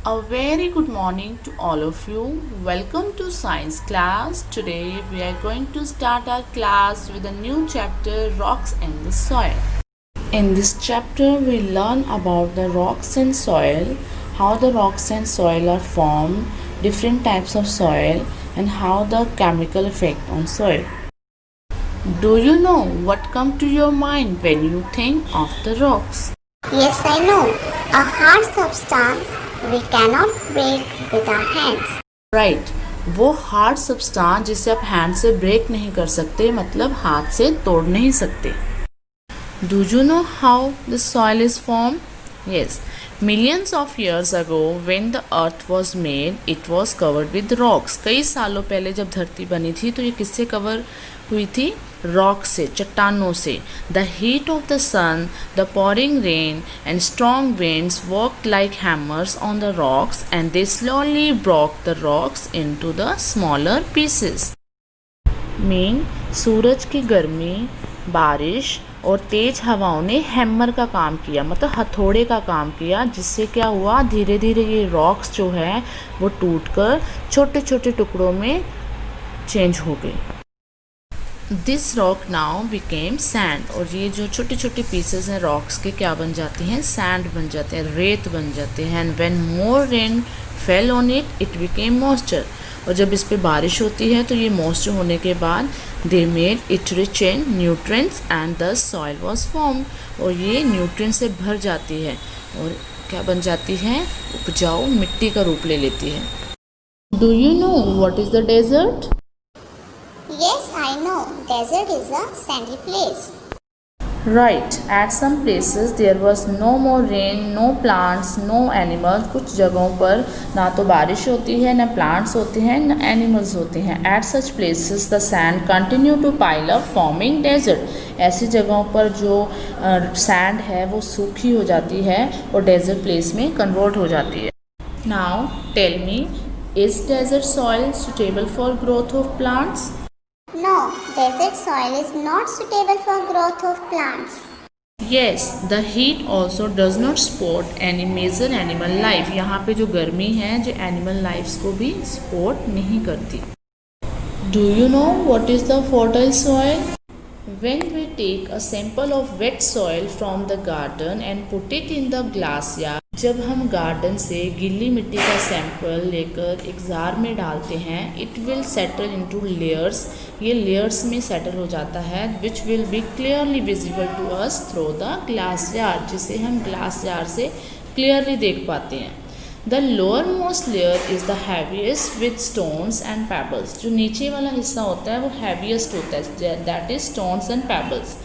A very good morning to all of you. Welcome to science class. Today we are going to start our class with a new chapter, Rocks and the Soil. In this chapter we learn about the rocks and soil, how the rocks and soil are formed, different types of soil and how the chemical effect on soil. Do you know what comes to your mind when you think of the rocks? Yes, I know. A hard substance we cannot break with our hands. Right वो hard substance जिसे आप hand से break नहीं कर सकते, मतलब हाथ से तोड़ नहीं सकते. Do you know how the soil is form? Yes, millions of years ago when the earth was made it was covered with rocks. कई सालों पहले जब धरती बनी थी तो ये किससे कवर हुई थी? रॉक से, चट्टानों से. The heat of the sun, the pouring rain and strong winds worked like hammers on the rocks and they slowly broke the rocks into the smaller pieces. Mean सूरज की गर्मी, बारिश और तेज हवाओं ने हैमर का काम किया, मतलब हथौड़े का काम किया, जिससे क्या हुआ, धीरे धीरे ये रॉक्स जो है वो टूटकर छोटे छोटे टुकड़ों में चेंज हो गए. This rock now became sand. और ये जो छोटे छोटे पीसेस हैं रॉक्स के क्या बन जाते हैं? सैंड बन जाते हैं, रेत बन जाते हैं. And when more rain fell on it it became moisture. और जब इस पे बारिश होती है तो ये मॉइस्चर होने के बाद they made it rich in nutrients and the soil was formed. और ये न्यूट्रिएंट्स से भर जाती है और क्या बन जाती है? उपजाऊ मिट्टी का रूप ले लेती है. Do you know what is the desert? Yes, I know. Desert is a sandy place. Right. At some places there was no more rain, no plants, no animals. कुछ जगहों पर ना तो बारिश होती है, ना plants होते हैं, ना animals होते हैं. At such places the sand continue to pile up, forming desert. ऐसी जगहों पर जो sand है वो सूखी हो जाती है और desert place में convert हो जाती है. Now tell me, is desert soil suitable for growth of plants? No, desert soil is not suitable for growth of plants. Yes, the heat also does not support any major animal life. यहाँ पे जो गर्मी है जो animal lives को भी support नहीं करती. Do you know what is the fertile soil? When we take a sample of wet soil from the garden and put it in the glass jar, जब हम गार्डन से गीली मिट्टी का सैंपल लेकर एक जार में डालते हैं, it will settle into layers. ये लेयर्स में सेटल हो जाता है, which will be clearly visible to us through the glass jar, जिसे हम ग्लास जार से क्लियरली देख पाते हैं. The lowermost layer is the heaviest with stones and pebbles. जो नीचे वाला हिस्सा होता है वो हैवीएस्ट होता है, that is stones and pebbles.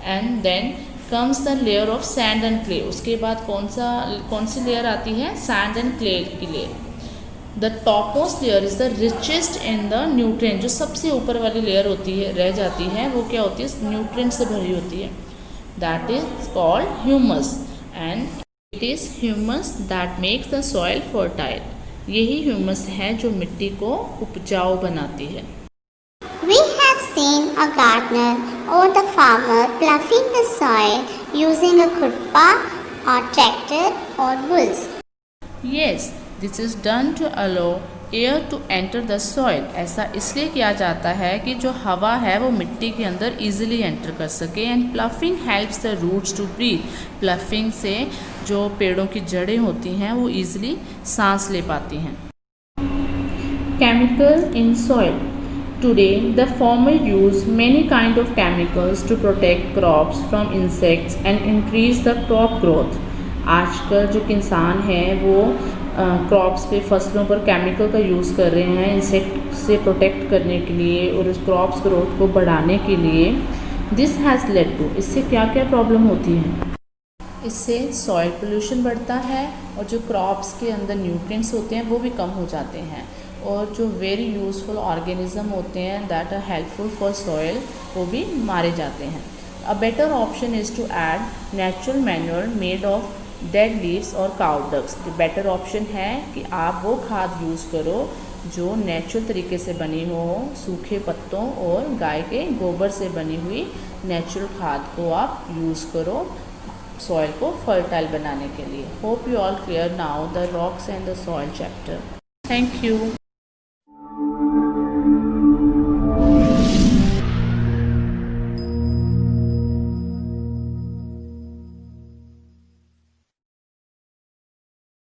And then comes the layer of sand and clay. उसके बाद कौन सी लेयर आती है? सैंड एंड क्ले की layer. The topmost layer is the richest in the nutrient. जो सबसे ऊपर वाली लेयर होती है, रह जाती है, वो क्या होती है? न्यूट्रिएंट से भरी होती है. That is called humus and it is humus that makes the soil fertile. यही ह्यूमस है जो मिट्टी को उपजाऊ बनाती है. We have seen a gardener or the farmer ploughing the soil using a khurpa or tractor or bulls. Yes, this is done to allow air to enter the soil. ऐसा इसलिए किया जाता है कि जो हवा है वो मिट्टी के अंदर easily enter कर सके. And ploughing helps the roots to breathe. Ploughing से जो पेड़ों की जड़ें होती हैं वो easily सांस ले पाती हैं. Chemical in soil. Today, the farmer use many kind of chemicals to protect crops from insects and increase the crop growth. आजकल जो किसान हैं वो क्रॉप्स पे, फसलों पर केमिकल का यूज़ कर रहे हैं इंसेक्ट से प्रोटेक्ट करने के लिए और उस क्रॉप्स ग्रोथ को बढ़ाने के लिए. This has led to. इससे क्या क्या प्रॉब्लम होती है? इससे सॉइल पोल्यूशन बढ़ता है और जो क्रॉप्स के अंदर न्यूट्रिएंट्स होते हैं वो भी कम हो जाते हैं. और जो वेरी यूज़फुल ऑर्गेनिज्म होते हैं that are helpful for soil वो भी मारे जाते हैं. A better option is to add natural manure made of dead leaves और काउ डक्स. तो बेटर ऑप्शन है कि आप वो खाद यूज़ करो जो नेचुरल तरीके से बनी हो, सूखे पत्तों और गाय के गोबर से बनी हुई नेचुरल खाद को आप यूज़ करो सॉइल को फर्टाइल बनाने के लिए. Hope you all clear now the rocks and the soil chapter. Thank you.